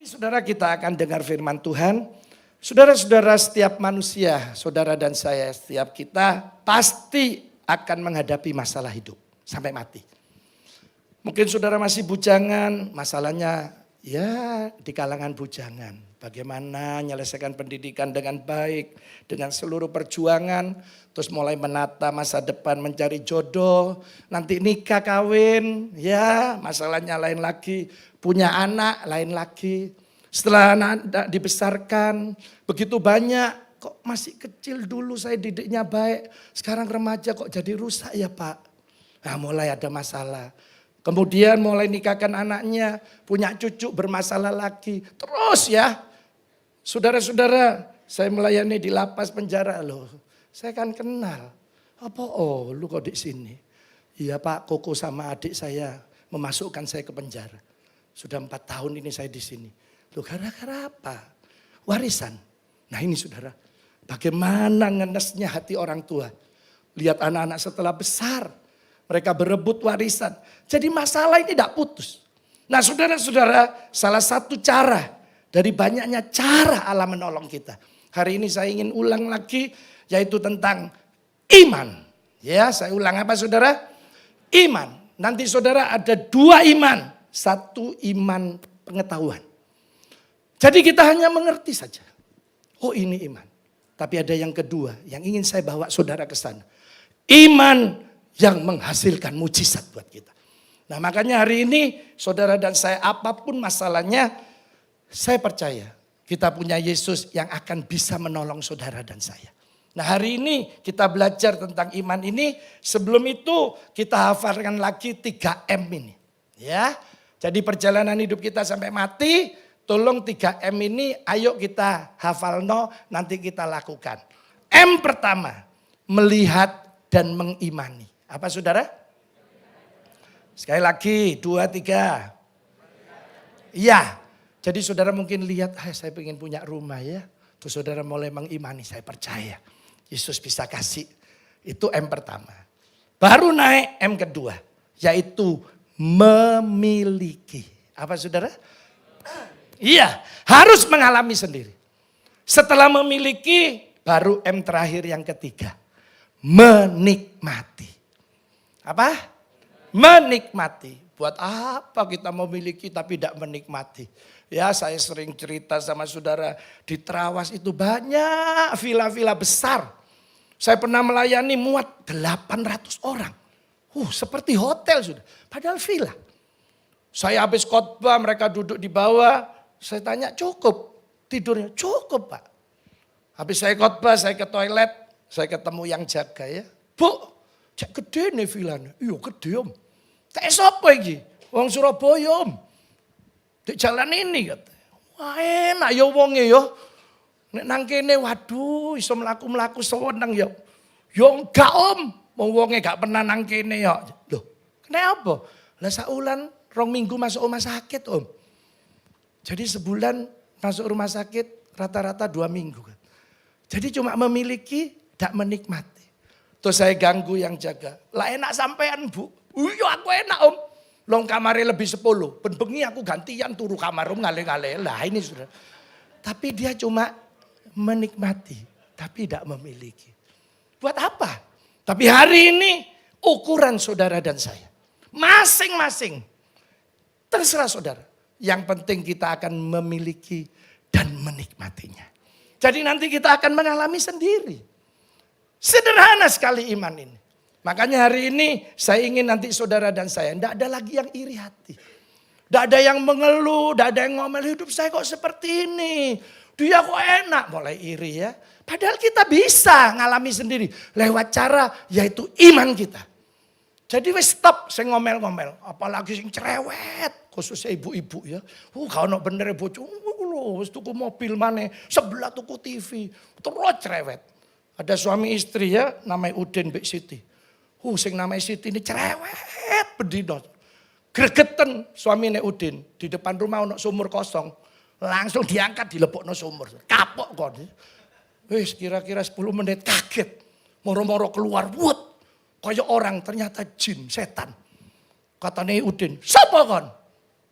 Saudara, kita akan dengar firman Tuhan. Saudara-saudara, setiap manusia, saudara dan saya, setiap kita pasti akan menghadapi masalah hidup sampai mati. Mungkin saudara masih bujangan, masalahnya ya di kalangan bujangan. Bagaimana menyelesaikan pendidikan dengan baik, dengan seluruh perjuangan. Terus mulai menata masa depan, mencari jodoh. Nanti nikah, kawin, ya masalahnya lain lagi. Punya anak, lain lagi. Setelah anak dibesarkan, begitu banyak. Kok masih kecil dulu saya didiknya baik. Sekarang remaja kok jadi rusak ya Pak. Nah mulai ada masalah. Kemudian mulai nikahkan anaknya, punya cucu bermasalah lagi. Terus ya, saudara-saudara, saya melayani di lapas penjara loh. Saya kan kenal. Apa oh lu kok di sini? Iya Pak, Koko sama adik saya memasukkan saya ke penjara. Sudah 4 tahun ini saya di sini. Loh gara-gara apa? Warisan. Nah ini saudara, bagaimana ngenesnya hati orang tua. Lihat anak-anak setelah besar. Mereka berebut warisan. Jadi masalah ini tidak putus. Nah saudara-saudara, salah satu cara dari banyaknya cara Allah menolong kita. Hari ini saya ingin ulang lagi, yaitu tentang iman. Ya, saya ulang apa saudara? Iman. Nanti saudara ada 2 iman. 1 iman pengetahuan. Jadi kita hanya mengerti saja. Oh ini iman. Tapi ada yang kedua yang ingin saya bawa saudara ke sana. Iman yang menghasilkan mujizat buat kita. Nah makanya hari ini saudara dan saya apapun masalahnya, saya percaya kita punya Yesus yang akan bisa menolong saudara dan saya. Nah hari ini kita belajar tentang iman ini, sebelum itu kita hafalkan lagi 3M ini. Ya, jadi perjalanan hidup kita sampai mati, tolong 3M ini ayo kita hafal nanti kita lakukan. M pertama, melihat dan mengimani. Apa saudara? Sekali lagi, 2, 3. Iya, jadi saudara mungkin lihat, saya pengen punya rumah ya. Terus saudara mulai mengimani, saya percaya Yesus bisa kasih. Itu M pertama. Baru naik M kedua, yaitu memiliki. Apa saudara? Iya, harus mengalami sendiri. Setelah memiliki, baru M terakhir yang ketiga. Menikmati. Apa? Menikmati. Buat apa kita memiliki tapi tidak menikmati? Ya saya sering cerita sama saudara, di Trawas itu banyak villa-villa besar. Saya pernah melayani muat 800 orang. Seperti hotel sudah. Padahal villa. Saya habis khotbah, mereka duduk di bawah. Saya tanya, cukup tidurnya? Cukup Pak. Habis saya khotbah, saya ke toilet. Saya ketemu yang jaga ya. Bu, cek gede nih villanya. Iya gede om. Kayak siapa ini? Wong Surabaya om. Di jalan ini katanya. Wah enak ya wongnya ya. Nek nang kene waduh iso mlaku-mlaku sewenang ya. Ya enggak om. Wongnya gak pernah nang kene ya. Loh kenapa? Lah saulan 2 minggu masuk rumah sakit om. Jadi sebulan masuk rumah sakit rata-rata 2 minggu. Jadi cuma memiliki, tidak menikmati. Terus saya ganggu yang jaga. Lah enak sampean bu. Iya aku enak om. Long kamarnya lebih 10. Ben bengi aku gantian turu kamar om ngale-ngale. Lah ini sudah. Tapi dia cuma menikmati. Tapi tidak memiliki. Buat apa? Tapi hari ini ukuran saudara dan saya. Masing-masing. Terserah saudara. Yang penting kita akan memiliki dan menikmatinya. Jadi nanti kita akan mengalami sendiri. Sederhana sekali iman ini. Makanya hari ini saya ingin nanti saudara dan saya. Tidak ada lagi yang iri hati. Tidak ada yang mengeluh. Tidak ada yang ngomel hidup saya kok seperti ini. Dia kok enak. Mulai iri ya. Padahal kita bisa ngalami sendiri. Lewat cara yaitu iman kita. Jadi wis stop saya ngomel-ngomel. Apalagi sing cerewet. Khususnya ibu-ibu ya. Kalau bener bojo. Wis tuku mobil mana. Sebelah tuku TV. Terus cerewet. Ada suami istri ya. Namanya Udin Mbak Siti. Sing namanya Siti ini cerewet bedino. Gregeten suaminya Udin. Di depan rumah ada sumur kosong. Langsung diangkat dilebokno sumur. Kapok kok. Wis kira-kira 10 menit kaget. Moro-moro keluar. Wut. Kayak orang ternyata jin, setan. Katanya Udin, siapa kon?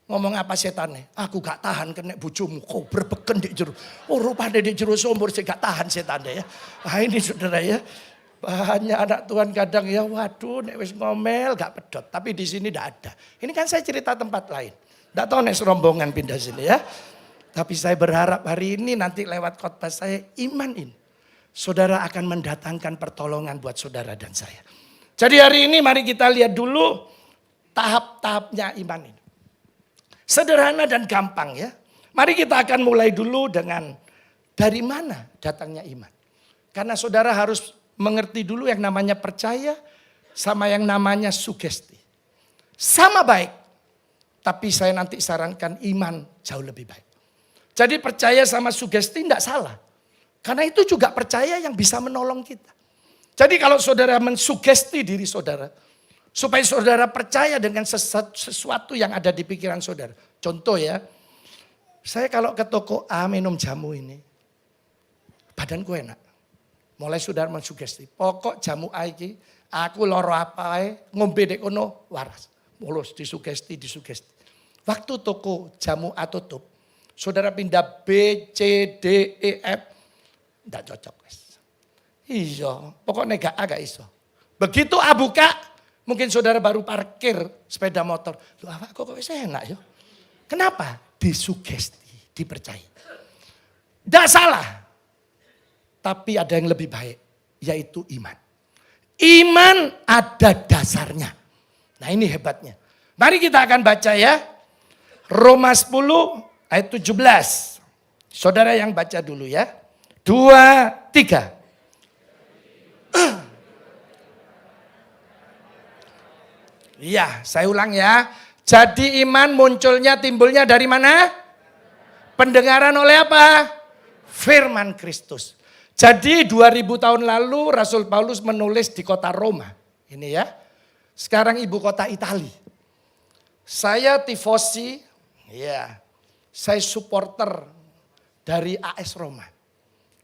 Ngomong apa setannya? Aku gak tahan kena bojomu. Kau berbeken di jero. Oh rupanya di jero sumur saya gak tahan setannya ya. Nah ini saudara ya. Banyak anak Tuhan kadang ya waduh nek wis ngomel gak pedot. Tapi di sini gak ada. Ini kan saya cerita tempat lain. Gak tahu nek serombongan pindah sini ya. Tapi saya berharap hari ini nanti lewat khotbah saya iman ini. Saudara akan mendatangkan pertolongan buat saudara dan saya. Jadi hari ini mari kita lihat dulu tahap-tahapnya iman ini. Sederhana dan gampang ya. Mari kita akan mulai dulu dengan dari mana datangnya iman. Karena saudara harus mengerti dulu yang namanya percaya sama yang namanya sugesti. Sama baik. Tapi saya nanti sarankan iman jauh lebih baik. Jadi percaya sama sugesti tidak salah. Karena itu juga percaya yang bisa menolong kita. Jadi kalau saudara mensugesti diri saudara. Supaya saudara percaya dengan sesuatu yang ada di pikiran saudara. Contoh ya, saya kalau ke toko A minum jamu ini, badanku enak. Mulai saudara mensugesti, pokok jamu A ini, aku loro apa ngombe dek kono waras. Mulus disugesti. Waktu toko jamu A tutup, saudara pindah B, C, D, E, F, enggak cocok. Iya, pokoknya gak A gak iso. Begitu A buka, mungkin saudara baru parkir sepeda motor. Loh apa kok enak ya? Kenapa? Disugesti, dipercaya. Tidak salah. Tapi ada yang lebih baik, yaitu iman. Iman ada dasarnya. Nah ini hebatnya. Mari kita akan baca ya. Roma 10 ayat 17. Saudara yang baca dulu ya. 2, 3. Iya, saya ulang ya. Jadi iman timbulnya dari mana? Pendengaran oleh apa? Firman Kristus. Jadi 2000 tahun lalu Rasul Paulus menulis di kota Roma. Ini ya. Sekarang ibu kota Italia. Saya tifosi, ya. Saya supporter dari AS Roma.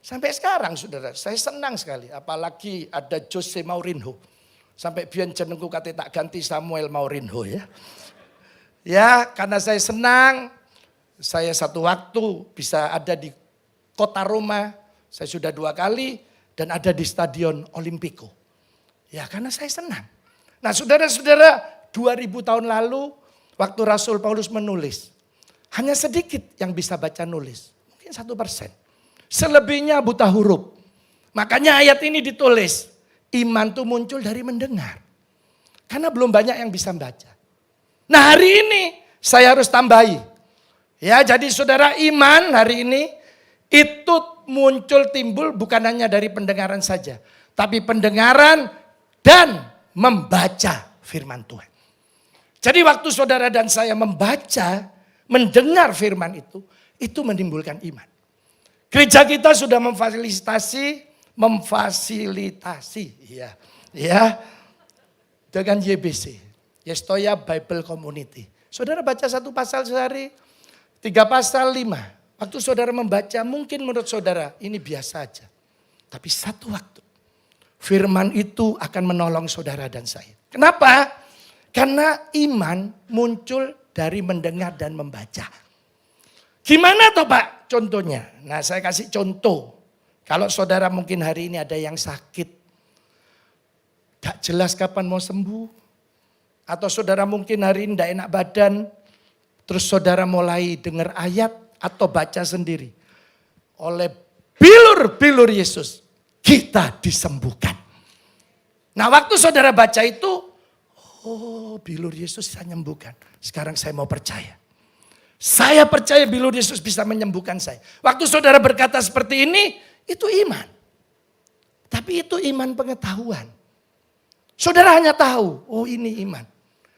Sampai sekarang saudara, saya senang sekali. Apalagi ada Jose Mourinho. Sampai biar jenengku kata tak ganti Samuel Mourinho ya. Ya karena saya senang, saya satu waktu bisa ada di kota Roma. Saya sudah 2 kali dan ada di Stadion Olimpico. Ya karena saya senang. Nah saudara-saudara 2000 tahun lalu waktu Rasul Paulus menulis. Hanya sedikit yang bisa baca nulis. Mungkin 1%. Selebihnya buta huruf. Makanya ayat ini ditulis. Iman itu muncul dari mendengar. Karena belum banyak yang bisa membaca. Nah hari ini saya harus tambahi. Ya jadi saudara iman hari ini itu timbul bukan hanya dari pendengaran saja. Tapi pendengaran dan membaca firman Tuhan. Jadi waktu saudara dan saya membaca, mendengar firman itu menimbulkan iman. Gereja kita sudah memfasilitasi ya dengan YBC, Yestoya Bible Community. Saudara baca 1 pasal sehari, 3 pasal 5. Waktu saudara membaca mungkin menurut saudara ini biasa aja. Tapi satu waktu firman itu akan menolong saudara dan saya. Kenapa? Karena iman muncul dari mendengar dan membaca. Gimana toh Pak contohnya? Nah saya kasih contoh. Kalau saudara mungkin hari ini ada yang sakit. Gak jelas kapan mau sembuh. Atau saudara mungkin hari ini gak enak badan. Terus saudara mulai dengar ayat atau baca sendiri. Oleh bilur-bilur Yesus kita disembuhkan. Nah waktu saudara baca itu. Oh bilur Yesus bisa menyembuhkan. Sekarang saya mau percaya. Saya percaya bilur Yesus bisa menyembuhkan saya. Waktu saudara berkata seperti ini, itu iman. Tapi itu iman pengetahuan. Saudara hanya tahu, oh ini iman.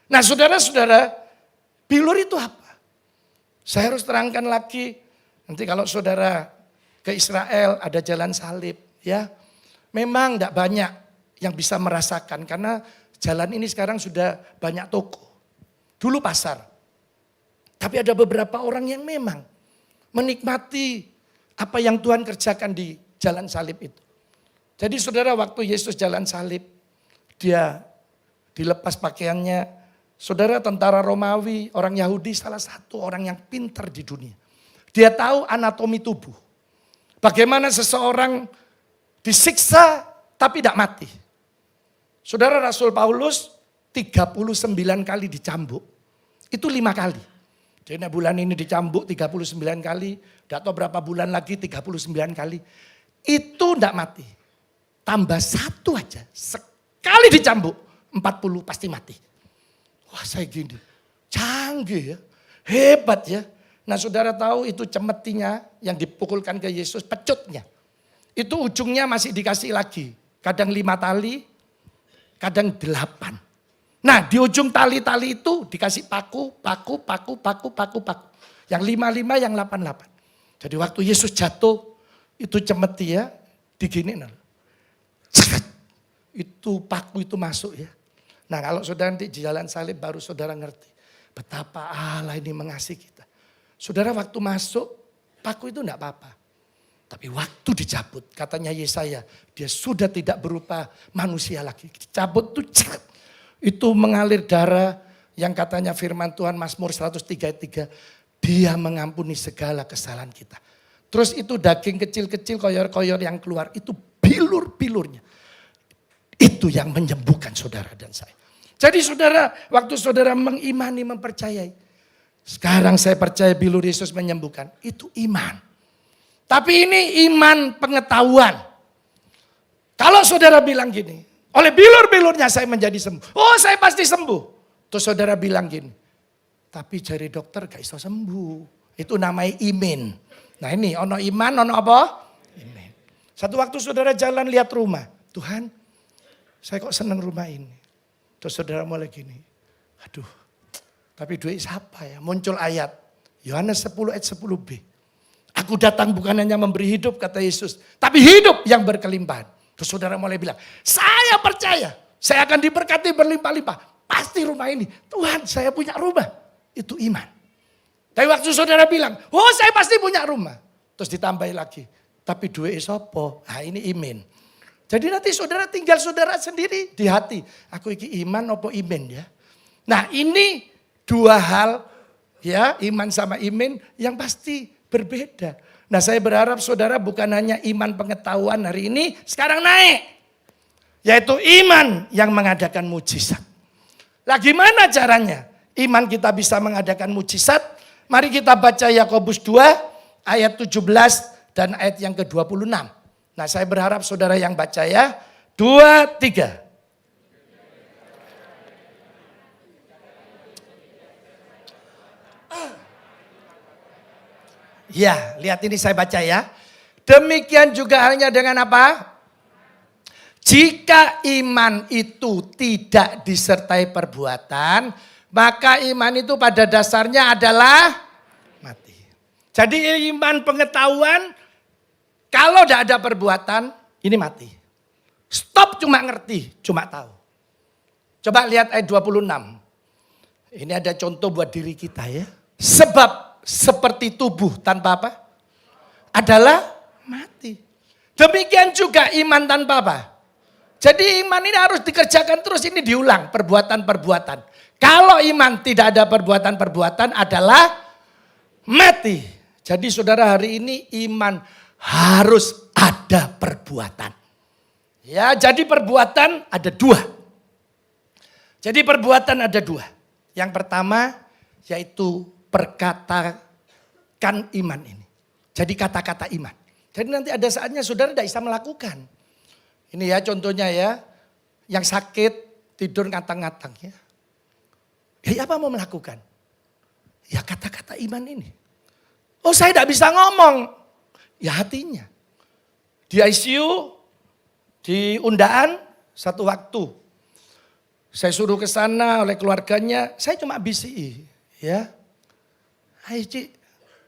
Nah saudara-saudara, bilur itu apa? Saya harus terangkan lagi, nanti kalau saudara ke Israel ada jalan salib. Ya, memang tidak banyak yang bisa merasakan karena jalan ini sekarang sudah banyak toko. Dulu pasar. Tapi ada beberapa orang yang memang menikmati apa yang Tuhan kerjakan di jalan salib itu. Jadi saudara waktu Yesus jalan salib, dia dilepas pakaiannya, Saudara, tentara Romawi, orang Yahudi salah satu orang yang pintar di dunia. Dia tahu anatomi tubuh. Bagaimana seseorang disiksa tapi tidak mati. Saudara, Rasul Paulus 39 kali dicambuk. Itu 5 kali. Jadi bulan ini dicambuk 39 kali. Tidak tahu berapa bulan lagi 39 kali. Itu tidak mati. Tambah 1 aja. Sekali dicambuk 40 pasti mati. Wah, saya gini. Canggih ya. Hebat ya. Nah, saudara tahu itu cemetinya yang dipukulkan ke Yesus, pecutnya. Itu ujungnya masih dikasih lagi. Kadang 5 tali, kadang 8. Nah, di ujung tali-tali itu dikasih paku. Yang 5, yang 8. Jadi waktu Yesus jatuh, itu cemeti ya, diginiin. Itu paku itu masuk ya. Nah, kalau saudara nanti di jalan salib baru saudara ngerti betapa Allah ini mengasihi kita. Saudara, waktu masuk paku itu enggak apa-apa. Tapi waktu dicabut, katanya Yesaya, dia sudah tidak berupa manusia lagi. Dicabut tuh itu mengalir darah yang katanya firman Tuhan Mazmur 103:3. Dia mengampuni segala kesalahan kita. Terus itu daging kecil-kecil koyor-koyor yang keluar, itu bilur-bilurnya. Itu yang menyembuhkan saudara dan saya. Jadi saudara, waktu saudara mengimani, mempercayai. Sekarang saya percaya bilur Yesus menyembuhkan. Itu iman. Tapi ini iman pengetahuan. Kalau saudara bilang gini, oleh bilur-bilurnya saya menjadi sembuh. Oh, saya pasti sembuh. Terus saudara bilang gini, tapi cari dokter gak bisa sembuh. Itu namanya iman. Nah ini, ono iman, ono apa? Iman. Satu waktu saudara jalan lihat rumah. Tuhan, saya kok senang rumah ini. Terus saudara mulai gini, aduh. Tapi duit siapa ya? Muncul ayat. Yohanes 10 ayat 10b. Aku datang bukan hanya memberi hidup kata Yesus. Tapi hidup yang berkelimpahan. Terus saudara mulai bilang. Saya percaya. Saya akan diberkati berlimpah-limpah. Pasti rumah ini. Tuhan, saya punya rumah. Itu iman. Tapi waktu saudara bilang. Oh, saya pasti punya rumah. Terus ditambahi lagi. Tapi duit sopo. Nah ini iman. Jadi nanti saudara tinggal saudara sendiri di hati. Aku iki iman opo iman ya. Nah ini 2 hal ya, iman sama iman yang pasti berbeda. Nah, saya berharap saudara bukan hanya iman pengetahuan hari ini sekarang naik. Yaitu iman yang mengadakan mujizat. Lah gimana caranya iman kita bisa mengadakan mujizat? Mari kita baca Yakobus 2 ayat 17 dan ayat yang ke-26. Nah, saya berharap saudara yang baca ya. 2, 3. Ya, lihat ini saya baca ya. Demikian juga halnya dengan apa? Jika iman itu tidak disertai perbuatan, maka iman itu pada dasarnya adalah mati. Jadi iman pengetahuan, kalau tidak ada perbuatan, ini mati. Stop cuma ngerti, cuma tahu. Coba lihat ayat 26. Ini ada contoh buat diri kita ya. Sebab seperti tubuh tanpa apa? Adalah mati. Demikian juga iman tanpa apa? Jadi iman ini harus dikerjakan terus, ini diulang perbuatan-perbuatan. Kalau iman tidak ada perbuatan-perbuatan adalah mati. Jadi saudara hari ini iman harus ada perbuatan. Ya, jadi perbuatan ada 2. Jadi perbuatan ada 2. Yang pertama yaitu perkatakan iman ini. Jadi kata-kata iman. Jadi nanti ada saatnya saudara tidak bisa melakukan. Ini ya contohnya ya. Yang sakit tidur ngatang-ngatang ya. Ya apa mau melakukan? Ya kata-kata iman ini. Oh saya tidak bisa ngomong. Ya hatinya. Di ICU, di undaan satu waktu. Saya suruh ke sana oleh keluarganya. Saya cuma bisi. Ya. Hai Cik,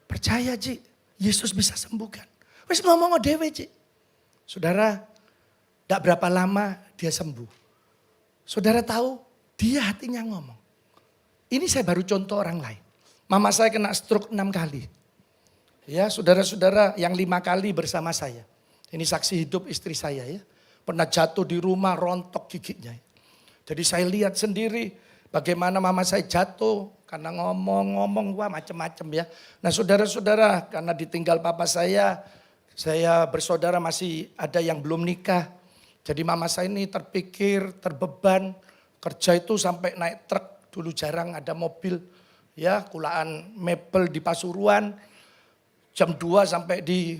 percaya Cik, Yesus bisa sembuhkan. Wes ngomong dewe Cik. Saudara, tidak berapa lama dia sembuh. Saudara tahu, dia hatinya ngomong. Ini saya baru contoh orang lain. Mama saya kena stroke 6 kali. Ya, saudara-saudara yang 5 kali bersama saya. Ini saksi hidup istri saya ya. Pernah jatuh di rumah rontok giginya. Jadi saya lihat sendiri Bagaimana mama saya jatuh karena ngomong-ngomong wah macam-macam ya. Nah saudara-saudara, karena ditinggal papa saya bersaudara masih ada yang belum nikah. Jadi mama saya ini terpikir, terbeban, kerja itu sampai naik truk, dulu jarang ada mobil. Ya, kulaan mebel di Pasuruan, jam 2 sampai di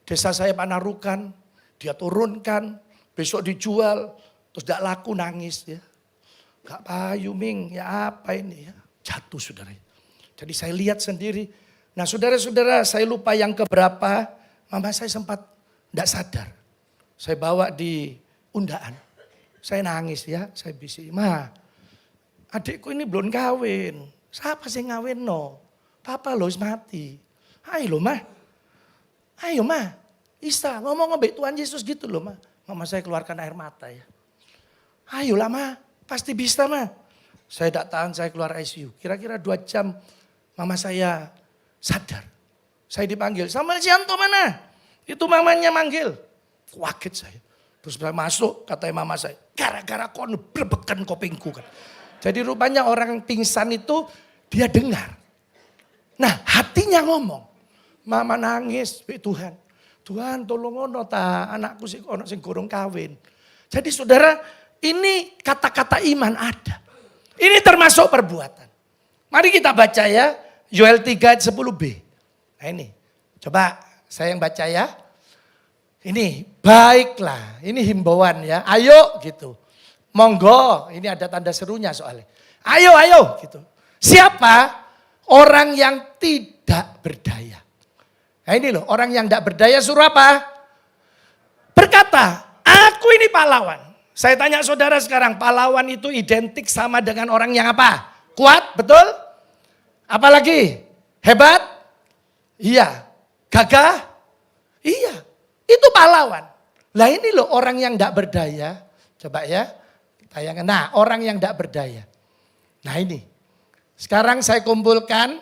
desa saya Panarukan, dia turunkan, besok dijual, terus tidak laku nangis ya. Gak payu Ming, ya apa ini ya, jatuh saudara. Jadi saya lihat sendiri, nah saudara-saudara saya lupa yang keberapa, mama saya sempat tidak sadar. Saya bawa di undaan. Saya nangis ya, saya bisik, "Ma, adikku ini belum kawin. Siapa sih ngawin no? Papa lo mati. Ayo lo Ma. Ayo Ma. Isa ngomong sama Tuhan Yesus gitu loh Ma." Mama saya keluarkan air mata ya. "Ayolah Ma, pasti bisa Ma." Saya tidak tahan, saya keluar ICU. Kira-kira 2 jam mama saya sadar. Saya dipanggil, "Samuel Sianto mana?" Itu mamanya manggil. Kaget saya. Terus saya masuk, katanya mama saya, "Gara-gara kau blebekan kopingku kan." Jadi rupanya orang pingsan itu dia dengar. Nah hatinya ngomong. Mama nangis, Tuhan. Tuhan tolong ono ta anakku sing ono sing gorong kawin. Jadi saudara, ini kata-kata iman ada. Ini termasuk perbuatan. Mari kita baca ya, Yoel 3 ayat 10b. Nah ini, coba saya yang baca ya. Ini baiklah, ini himbauan ya, ayo gitu. Monggo, ini ada tanda serunya soalnya. Ayo, ayo gitu. Siapa? Orang yang tidak berdaya. Nah ini loh, orang yang tidak berdaya suruh apa? Berkata, "Aku ini pahlawan." Saya tanya saudara sekarang, pahlawan itu identik sama dengan orang yang apa? Kuat, betul? Apalagi? Hebat? Iya. Gagah? Iya. Itu pahlawan. Lah ini loh orang yang tidak berdaya. Coba ya, tayangkan. Nah orang yang tidak berdaya. Nah ini. Sekarang saya kumpulkan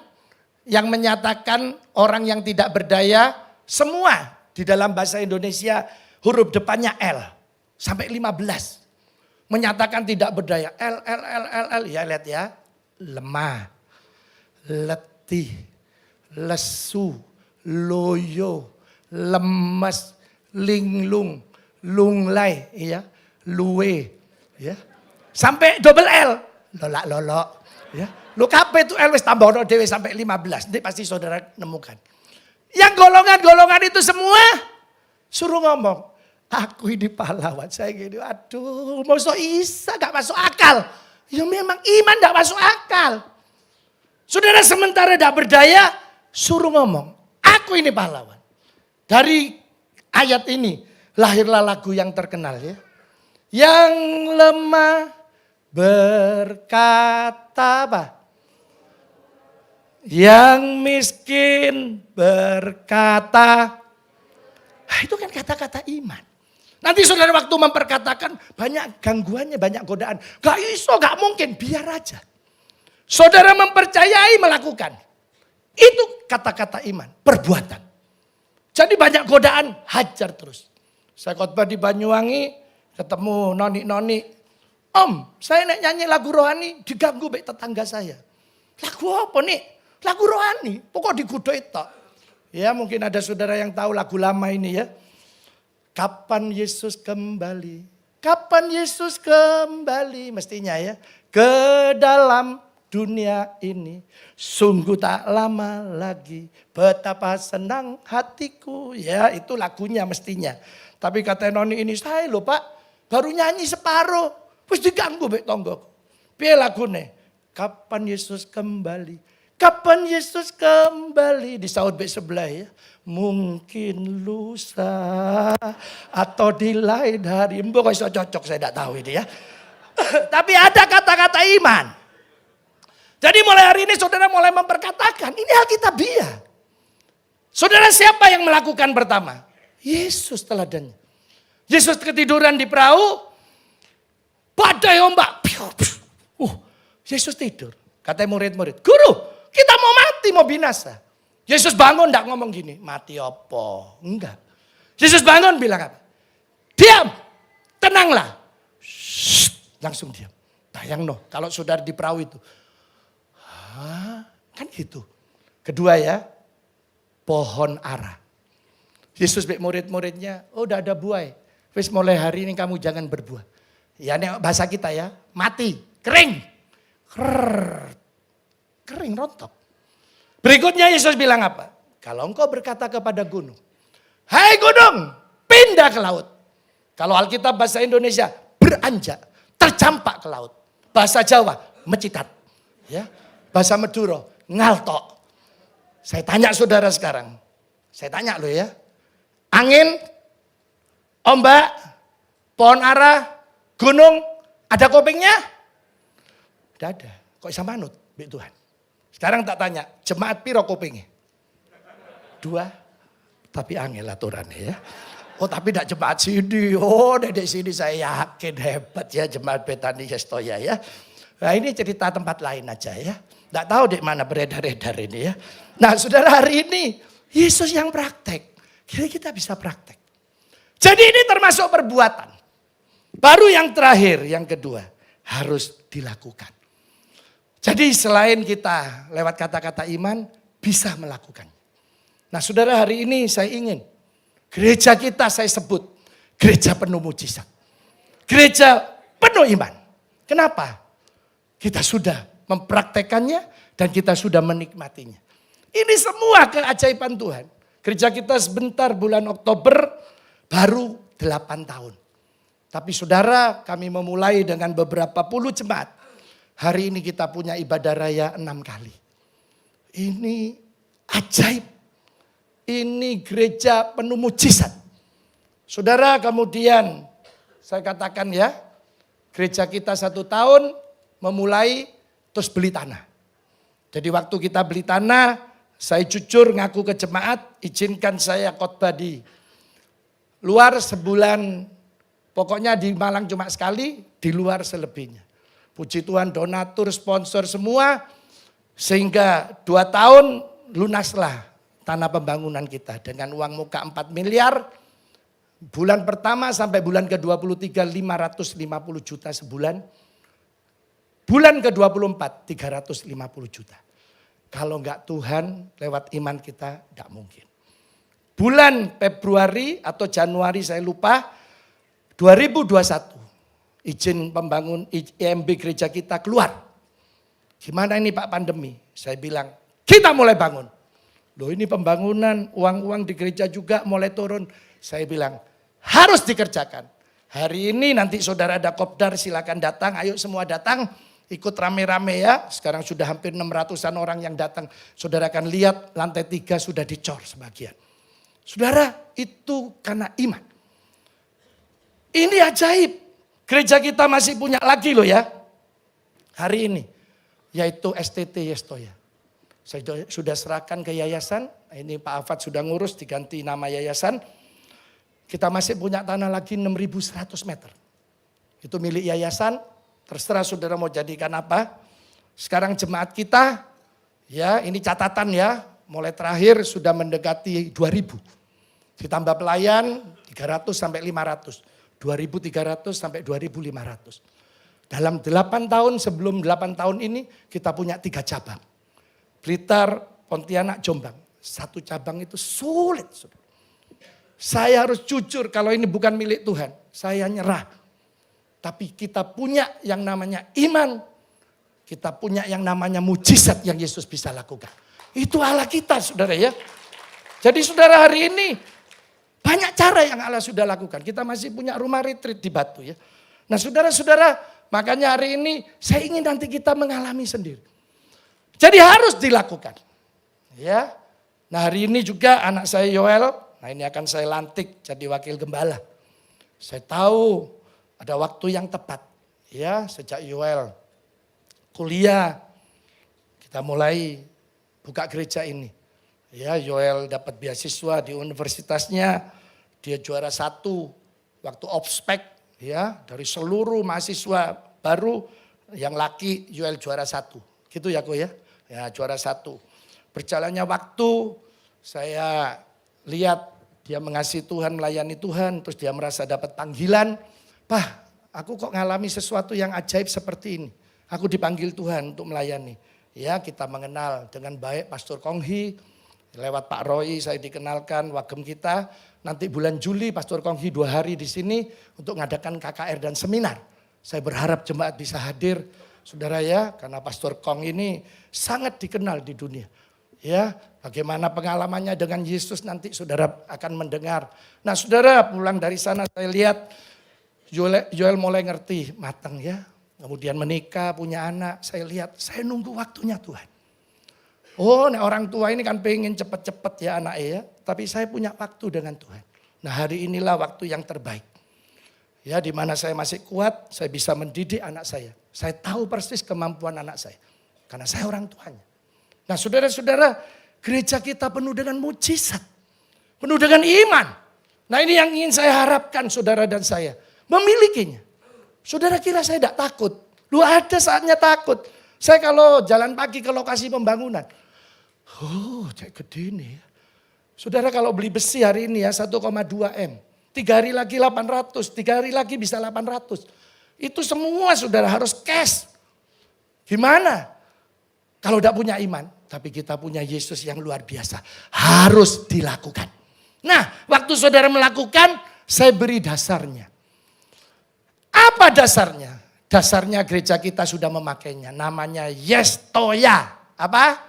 yang menyatakan orang yang tidak berdaya. Semua di dalam bahasa Indonesia huruf depannya L. Sampai 15. Menyatakan tidak berdaya. L. Ya lihat ya. Lemah. Letih. Lesu. Loyo. Lemes. Linglung, lunglai, ya, luwe, ya, sampai double L, lolak, ya, lu kape itu L wis tambah no dewe sampai 15, nanti pasti saudara nemukan. Yang golongan-golongan itu semua suruh ngomong, "Aku ini pahlawan." Saya gini, aduh, masuk Isa gak masuk akal. Ya memang iman gak masuk akal. Saudara sementara gak berdaya, suruh ngomong, "Aku ini pahlawan." Dari ayat ini lahirlah lagu yang terkenal ya. Yang lemah berkata apa? Yang miskin berkata. Nah, itu kan kata-kata iman. Nanti saudara waktu memperkatakan banyak gangguannya, banyak godaan. Gak iso, gak mungkin, biar aja. Saudara mempercayai melakukan. Itu kata-kata iman, perbuatan. Jadi banyak godaan, hajar terus. Saya khotbah di Banyuwangi, ketemu noni-noni. "Om, saya nyanyi lagu rohani, diganggu baik tetangga saya." "Lagu apa nih?" "Lagu rohani, pokok digudoi tok." Ya mungkin ada saudara yang tahu lagu lama ini ya. Kapan Yesus kembali? Kapan Yesus kembali? Mestinya ya. Ke dalam dunia ini sungguh tak lama lagi, betapa senang hatiku. Ya itu lagunya mestinya. Tapi kata noni ini, "Saya loh Pak, baru nyanyi separuh, terus diganggu bek tonggo." Piye lagune? Kapan Yesus kembali? Kapan Yesus kembali? Disaut bek sebelah ya. Mungkin lusa atau di lain hari. Mbok iso cocok, saya tidak tahu ini ya. Tapi ada kata-kata iman. Jadi mulai hari ini saudara mulai memperkatakan, ini Alkitabiah. Saudara siapa yang melakukan pertama? Yesus teladannya. Yesus ketiduran di perahu, badai ombak. Yesus tidur. Katanya murid-murid, "Guru, kita mau mati, mau binasa." Yesus bangun, enggak ngomong gini, "Mati apa?" Enggak. Yesus bangun bilang apa? "Diam, tenanglah." Shh, langsung diam. Bayang no, kalau saudara di perahu itu. Kan gitu. Kedua ya, pohon ara. Yesus bek murid-muridnya, udah ada buah. Wis mulai hari ini kamu jangan berbuah. Ya ini bahasa kita ya, mati, kering. Kering rontok. Berikutnya Yesus bilang apa? Kalau engkau berkata kepada gunung, hai gunung, pindah ke laut. Kalau Alkitab bahasa Indonesia, beranjak, tercampak ke laut. Bahasa Jawa, mecitat. Ya. Bahasa Madura, ngaltok. Saya tanya saudara sekarang. Saya tanya loh ya. Angin, ombak, pohon ara, gunung, ada kupingnya? Tidak ada. Kok bisa manut, Bik Tuhan? Sekarang tak tanya, jemaat piro kupingnya? 2, tapi angel aturannya ya. Oh tapi tidak jemaat sini, oh dari sini saya yakin hebat ya jemaat Betani Yestoya ya. Nah ini cerita tempat lain aja ya. Tidak tahu di mana beredar-edar ini ya. Nah saudara hari ini Yesus yang praktek. Kira kita bisa praktek. Jadi ini termasuk perbuatan. Baru yang terakhir, yang kedua harus dilakukan. Jadi selain kita lewat kata-kata iman bisa melakukan. Nah saudara hari ini saya ingin gereja kita saya sebut gereja penuh mujizat. Gereja penuh iman. Kenapa? Kita sudah mempraktekannya dan kita sudah menikmatinya. Ini semua keajaiban Tuhan. Gereja kita sebentar bulan Oktober baru 8 tahun. Tapi saudara kami memulai dengan beberapa puluh jemaat. Hari ini kita punya ibadah raya 6 kali. Ini ajaib. Ini gereja penuh mujizat. Saudara kemudian saya katakan ya. Gereja kita 1 tahun memulai terus beli tanah. Jadi waktu kita beli tanah, saya jujur ngaku ke jemaat, izinkan saya khotbah di luar sebulan, pokoknya di Malang cuma sekali, di luar selebihnya. Puji Tuhan donatur, sponsor semua, sehingga 2 tahun lunaslah tanah pembangunan kita dengan uang muka 4 miliar. Bulan pertama sampai bulan ke-23 550 juta sebulan. Bulan ke-24 350 juta. Kalau enggak Tuhan lewat iman kita enggak mungkin. Bulan Februari atau Januari saya lupa 2021 izin pembangun IMB gereja kita keluar. Gimana ini Pak pandemi? Saya bilang kita mulai bangun. Loh ini pembangunan uang-uang di gereja juga mulai turun. Saya bilang harus dikerjakan. Hari ini nanti saudara ada kopdar silakan datang. Ayo semua datang. Ikut rame-rame ya, sekarang sudah hampir 600-an orang yang datang. Saudara akan lihat lantai 3 sudah dicor sebagian. Saudara itu karena iman. Ini ajaib. Gereja kita masih punya lagi loh ya. Hari ini. Yaitu STT Yestoya. Saya sudah serahkan ke yayasan. Ini Pak Afat sudah ngurus diganti nama yayasan. Kita masih punya tanah lagi 6.100 meter. Itu milik yayasan. Terserah saudara mau jadikan apa. Sekarang jemaat kita, ya ini catatan ya, mulai terakhir sudah mendekati 2.000. Ditambah pelayan 300 sampai 500. 2.300 sampai 2.500. Dalam 8 tahun, sebelum 8 tahun ini kita punya 3 cabang. Blitar, Pontianak, Jombang. 1 cabang itu sulit. Saya harus jujur kalau ini bukan milik Tuhan, saya nyerah. Tapi kita punya yang namanya iman. Kita punya yang namanya mujizat yang Yesus bisa lakukan. Itu Allah kita saudara ya. Jadi saudara hari ini banyak cara yang Allah sudah lakukan. Kita masih punya rumah retreat di Batu ya. Nah saudara-saudara makanya hari ini saya ingin nanti kita mengalami sendiri. Jadi harus dilakukan. Ya. Nah hari ini juga anak saya Yoel. Nah ini akan saya lantik jadi wakil gembala. Saya tahu ada waktu yang tepat, ya sejak Yoel kuliah kita mulai buka gereja ini. Ya Yoel dapat beasiswa di universitasnya, dia juara 1 waktu ospek, ya dari seluruh mahasiswa baru yang laki Yoel juara 1, gitu ya ya, ya juara 1. Berjalannya waktu saya lihat dia mengasihi Tuhan, melayani Tuhan, terus dia merasa dapat panggilan. Pak, aku kok ngalami sesuatu yang ajaib seperti ini. Aku dipanggil Tuhan untuk melayani. Ya, kita mengenal dengan baik Pastor Konghi. Lewat Pak Roy saya dikenalkan wagem kita. Nanti bulan Juli Pastor Konghi 2 hari di sini untuk mengadakan KKR dan seminar. Saya berharap jemaat bisa hadir, saudara ya, karena Pastor Kong ini sangat dikenal di dunia. Ya, bagaimana pengalamannya dengan Yesus nanti saudara akan mendengar. Nah, saudara pulang dari sana saya lihat Joel mulai ngerti, matang ya. Kemudian menikah, punya anak. Saya lihat, saya nunggu waktunya Tuhan. Oh, nah orang tua ini kan pengen cepet-cepet ya anaknya ya. Tapi saya punya waktu dengan Tuhan. Nah, hari inilah waktu yang terbaik. Ya, di mana saya masih kuat, saya bisa mendidik anak saya. Saya tahu persis kemampuan anak saya. Karena saya orang tuanya. Nah, saudara-saudara, gereja kita penuh dengan mujizat. Penuh dengan iman. Nah, ini yang ingin saya harapkan saudara dan saya. Memilikinya. Saudara kira saya tidak takut? Lu ada saatnya takut. Saya kalau jalan pagi ke lokasi pembangunan. Oh, cek gede nih ya. Saudara kalau beli besi hari ini ya 1,2 M. 3 hari lagi 800, 3 hari lagi bisa 800. Itu semua saudara harus cash. Gimana? Kalau tidak punya iman, tapi kita punya Yesus yang luar biasa. Harus dilakukan. Nah, waktu saudara melakukan, saya beri dasarnya. Apa dasarnya? Dasarnya gereja kita sudah memakainya. Namanya Yestoya. Apa?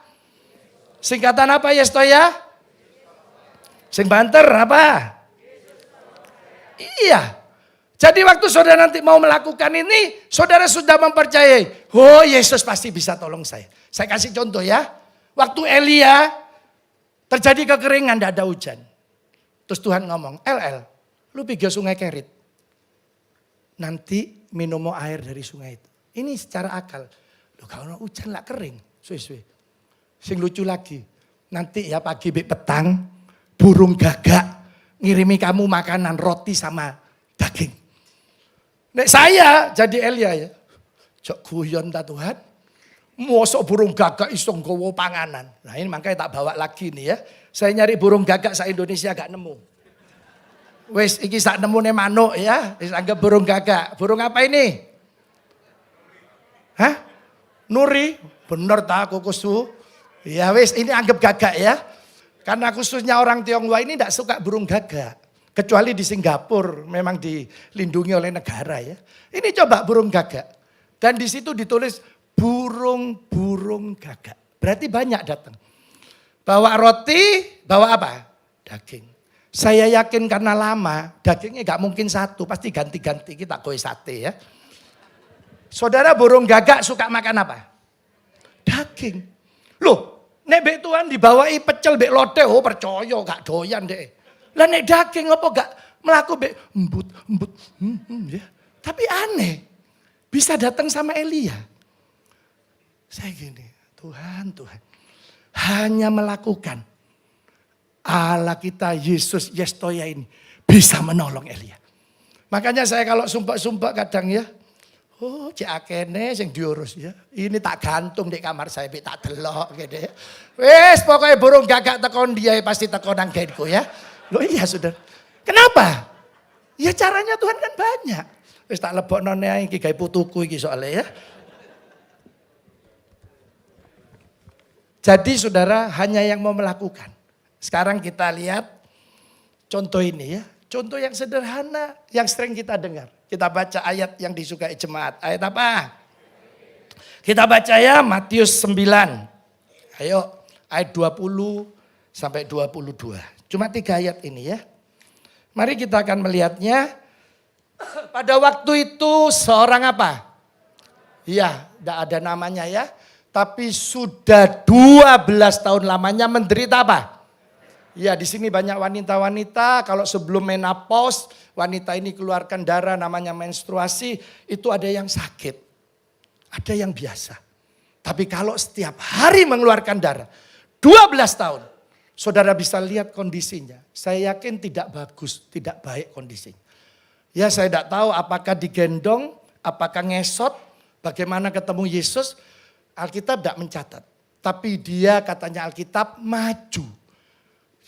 Singkatan apa Yestoya? Sing banter apa? Iya. Jadi waktu saudara nanti mau melakukan ini, saudara sudah mempercayai. Oh, Yesus pasti bisa tolong saya. Saya kasih contoh ya. Waktu Elia terjadi kekeringan, tidak ada hujan. Terus Tuhan ngomong, lu pergi sungai Kerit. Nanti minum air dari sungai itu. Ini secara akal. Loh kalau hujan lah kering. Suwe-suwe. Sing lucu lagi. Nanti ya pagi petang, burung gagak ngirimi kamu makanan roti sama daging. Nek saya jadi Elia ya. Jok guyon ta Tuhan. Mosok burung gagak iso nggawa panganan. Nah ini makanya tak bawa lagi nih ya. Saya nyari burung gagak se-Indonesia gak nemu. Wes iki sak nemune manuk ya. Wis anggap burung gagak. Burung apa ini? Hah? Nuri? Bener tak kukusu? Ya wes ini anggap gagak ya. Karena khususnya orang Tionghoa ini tidak suka burung gagak. Kecuali di Singapura memang dilindungi oleh negara ya. Ini coba burung gagak. Dan di situ ditulis burung-burung gagak. Berarti banyak datang. Bawa roti, bawa apa? Daging. Saya yakin karena lama, dagingnya gak mungkin satu. Pasti ganti-ganti, kita goe sate ya. Saudara burung gagak suka makan apa? Daging. Loh, nek bek Tuhan dibawai pecel bek lodeh, oh percaya gak doyan deh. Lah nek daging apa gak melaku bek embut ya. Tapi aneh. Bisa datang sama Elia. Saya gini, Tuhan. Hanya melakukan. Allah kita Yesus Yestoya ini bisa menolong Elia. Makanya saya kalau sumpah-sumpah kadang ya. Oh cek akene sing diurus ya. Ini tak gantung di kamar saya, tak delok gitu ya. Wes pokoknya burung gagak tekon dia pasti tekon nang genku ya. Loh iya saudara. Kenapa? Ya caranya Tuhan kan banyak. Wis tak lebokno nang iki gawe putuku iki soalnya ya. Jadi saudara hanya yang mau melakukan. Sekarang kita lihat contoh ini ya. Contoh yang sederhana yang sering kita dengar. Kita baca ayat yang disukai jemaat. Ayat apa? Kita baca ya Matius 9. Ayo ayat 20 sampai 22. Cuma 3 ayat ini ya. Mari kita akan melihatnya. Pada waktu itu seorang apa? Iya, tidak ada namanya ya. Tapi sudah 12 tahun lamanya menderita apa? Ya di sini banyak wanita-wanita kalau sebelum menopause wanita ini keluarkan darah namanya menstruasi itu ada yang sakit. Ada yang biasa. Tapi kalau setiap hari mengeluarkan darah 12 tahun. Saudara bisa lihat kondisinya. Saya yakin tidak bagus, tidak baik kondisinya. Ya saya tidak tahu apakah digendong, apakah ngesot, bagaimana ketemu Yesus. Alkitab tidak mencatat. Tapi dia katanya Alkitab maju.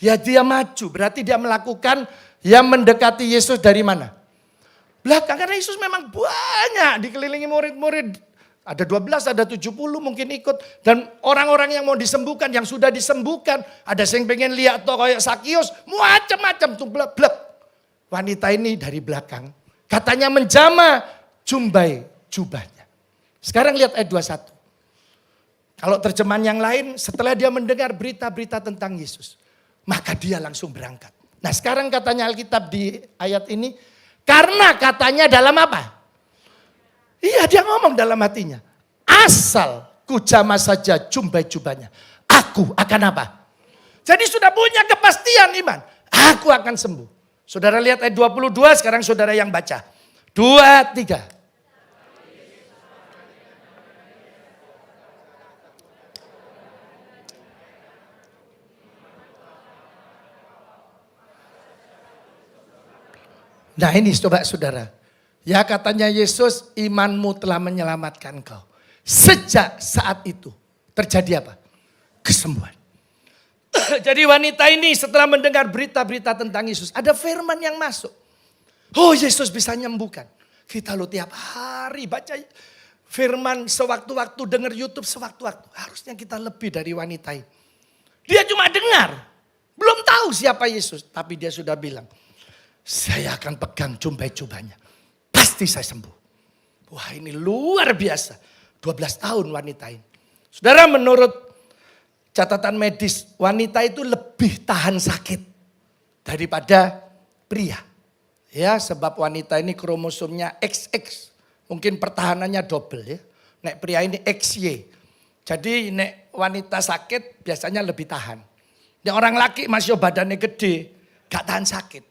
Ya dia maju, berarti dia melakukan yang mendekati Yesus dari mana? belakang. Karena Yesus memang banyak dikelilingi murid-murid. Ada 12, ada 70 mungkin ikut. Dan orang-orang yang mau disembuhkan, yang sudah disembuhkan. Ada yang pengen lihat toh kayak Sakius. Macam-macam tuh blek-blek. Wanita ini dari belakang. Katanya menjama jumbai jubahnya. Sekarang lihat ayat 21. Kalau terjemahan yang lain, setelah dia mendengar berita-berita tentang Yesus, maka dia langsung berangkat. Nah sekarang katanya Alkitab di ayat ini, karena katanya dalam apa? Iya dia ngomong dalam hatinya, asal ku jamah saja jumbai jubahnya, aku akan apa? Jadi sudah punya kepastian iman, aku akan sembuh. Saudara lihat ayat 22, sekarang saudara yang baca. 2, 3. Nah ini coba saudara. Ya katanya Yesus, imanmu telah menyelamatkan kau. Sejak saat itu terjadi apa? Kesembuhan. Jadi wanita ini setelah mendengar berita-berita tentang Yesus, ada firman yang masuk. Oh Yesus bisa nyembuhkan. Kita lo tiap hari baca firman sewaktu-waktu, dengar YouTube sewaktu-waktu. Harusnya kita lebih dari wanita ini. Dia cuma dengar. Belum tahu siapa Yesus. Tapi dia sudah bilang, saya akan pegang jumbai-jubahnya. Pasti saya sembuh. Wah ini luar biasa. 12 tahun wanita ini. Saudara menurut catatan medis, wanita itu lebih tahan sakit daripada pria. Ya sebab wanita ini kromosomnya XX. Mungkin pertahanannya double ya. Nek pria ini XY. Jadi nek wanita sakit biasanya lebih tahan. Nek orang laki masih badannya gede. Gak tahan sakit.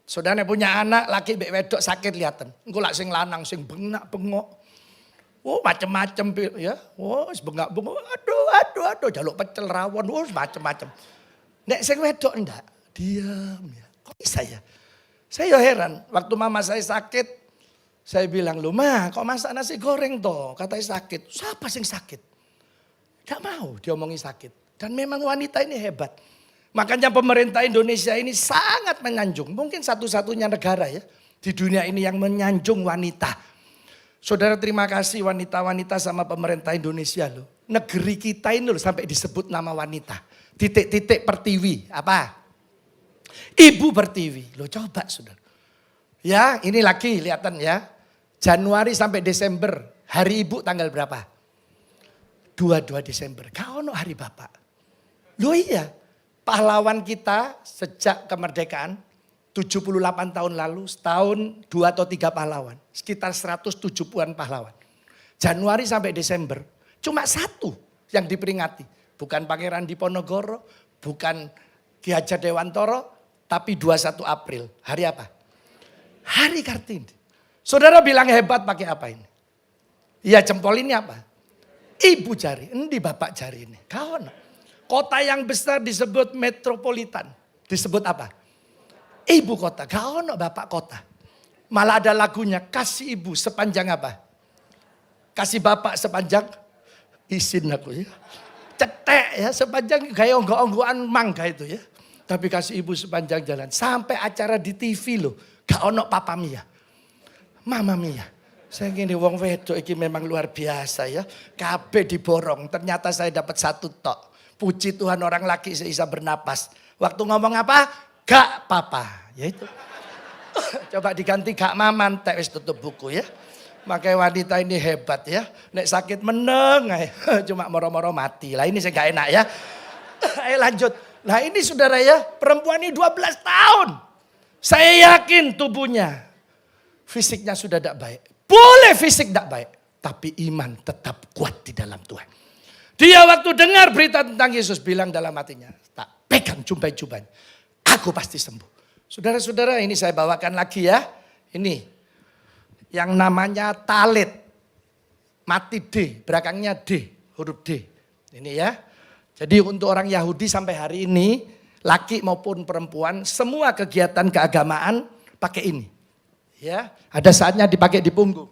Saudara punya anak, laki bek wedok sakit liatan. Engko lak sing lanang sing bengak-bengok. Oh macem-macem ya. Oh bengak-bengok. Aduh jaluk pecel rawon. Oh macem-macem. Nek sing wedok ndak, diam ya. Kok bisa ya? Saya heran, waktu mama saya sakit, saya bilang, "Loh, Ma, kok masak nasi goreng toh?" Katanya sakit. Siapa sing sakit? Gak mau diomongi sakit. Dan memang wanita ini hebat. Makanya pemerintah Indonesia ini sangat menyanjung. Mungkin satu-satunya negara ya di dunia ini yang menyanjung wanita. Saudara terima kasih wanita-wanita sama pemerintah Indonesia loh. Negeri kita ini loh sampai disebut nama wanita. Titik-titik pertiwi. Apa? Ibu pertiwi. Loh coba saudara. Ya ini lagi lihatan ya. Januari sampai Desember. Hari ibu tanggal berapa? 22 Desember. Kau no hari bapak. Loh iya. Pahlawan kita sejak kemerdekaan 78 tahun lalu, setahun 2 atau 3 pahlawan. Sekitar 170-an pahlawan. Januari sampai Desember, cuma satu yang diperingati. Bukan Pangeran Diponegoro, bukan Ki Hajar Dewantoro, tapi 21 April. Hari apa? Hari Kartini. Saudara bilang hebat pakai apa ini? Iya jempol ini apa? Ibu jari, ini bapak jari ini. Kawan. Kota yang besar disebut metropolitan. Disebut apa? Ibu kota. Gak ono bapak kota. Malah ada lagunya. Kasih ibu sepanjang apa? Kasih bapak sepanjang. Isin aku ya. Cetek ya. Sepanjang kayak onggo-onggoan mangga itu ya. Tapi kasih ibu sepanjang jalan. Sampai acara di TV loh. Gak ono Papa Mia. Mama Mia. Saya gini wong wedok ini memang luar biasa ya. Kabeh diborong. Ternyata saya dapat satu tok. Puji Tuhan orang laki seisa bernapas. Waktu ngomong apa? Gak papa. Ya itu. Coba diganti gak maman. Tak wis tutup buku ya. Makanya wanita ini hebat ya. Nek sakit meneng. Cuma moro-moro mati. Lah ini saya gak enak ya. Ayo lanjut. Nah ini saudara ya. Perempuan ini 12 tahun. Saya yakin tubuhnya. Fisiknya sudah tidak baik. Boleh fisik tidak baik. Tapi iman tetap kuat di dalam Tuhan. Dia waktu dengar berita tentang Yesus bilang dalam hatinya, tak pegang jumbai-jubahnya. Aku pasti sembuh. Saudara-saudara ini saya bawakan lagi ya. Ini yang namanya talit. Mati D, belakangnya D, huruf D. Ini ya. Jadi untuk orang Yahudi sampai hari ini, laki maupun perempuan, semua kegiatan keagamaan pakai ini. Ya, ada saatnya dipakai di punggung.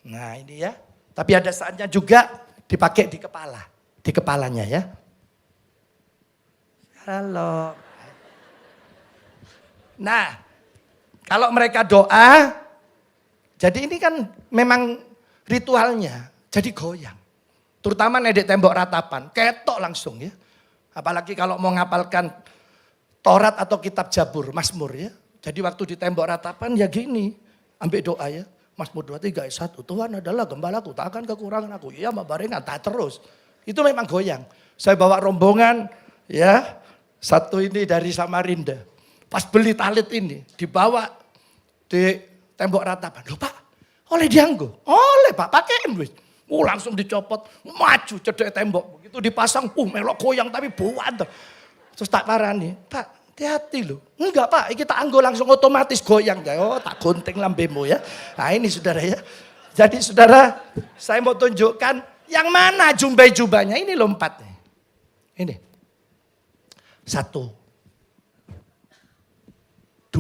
Nah ini ya. Tapi ada saatnya juga dipakai di kepala. Di kepalanya ya. Halo. Nah, kalau mereka doa, jadi ini kan memang ritualnya, jadi goyang. Terutama di tembok ratapan, ketok langsung ya. Apalagi kalau mau ngapalkan Taurat atau kitab Jabur, Mazmur ya. Jadi waktu di tembok ratapan ya gini, ambil doa ya. Mazmur 23 ayat 1, Tuhan adalah gembalaku, tak akan kekurangan aku. Ya barengan, tak terus. Itu memang goyang. Saya bawa rombongan ya, satu ini dari Samarinda. Pas beli talit ini, dibawa di tembok ratapan. Loh Pak, oleh dianggo? Oleh Pak, pakein wis. Langsung dicopot, maju cedek tembok. Begitu dipasang, melok goyang tapi buat. Terus tak parani, Pak hati-hati loh. Enggak Pak, kita anggo langsung otomatis goyang. Oh tak gunting lambemu ya. Nah ini saudara ya. Jadi saudara, saya mau tunjukkan yang mana jubah-jubahnya. Ini lompat. Ini. 1, 2,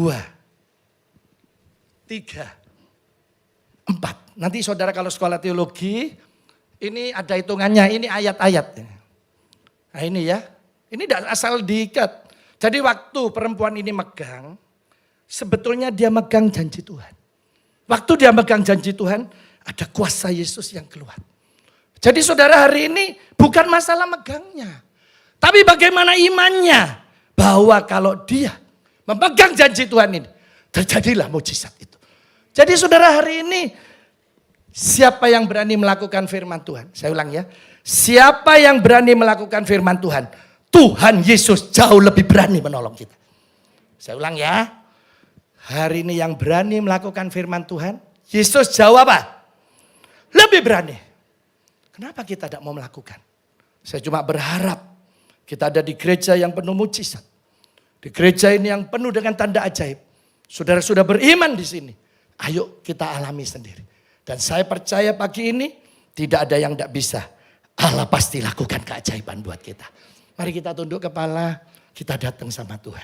3, 4. Nanti saudara kalau sekolah teologi, ini ada hitungannya, ini ayat-ayat. Nah ini ya, ini tidak asal diikat. Jadi waktu perempuan ini megang, sebetulnya dia megang janji Tuhan. Waktu dia megang janji Tuhan, ada kuasa Yesus yang keluar. Jadi saudara hari ini bukan masalah megangnya. Tapi bagaimana imannya, bahwa kalau dia memegang janji Tuhan ini, terjadilah mujizat itu. Jadi saudara hari ini, siapa yang berani melakukan firman Tuhan? Saya ulang ya. Siapa yang berani melakukan firman Tuhan? Tuhan Yesus jauh lebih berani menolong kita. Saya ulang ya. Hari ini yang berani melakukan firman Tuhan, Yesus jauh apa? Lebih berani. Kenapa kita tidak mau melakukan? Saya cuma berharap kita ada di gereja yang penuh mujizat. Di gereja ini yang penuh dengan tanda ajaib. Saudara sudah beriman di sini. Ayo kita alami sendiri. Dan saya percaya pagi ini tidak ada yang tidak bisa. Allah pasti lakukan keajaiban buat kita. Mari kita tunduk kepala, kita datang sama Tuhan.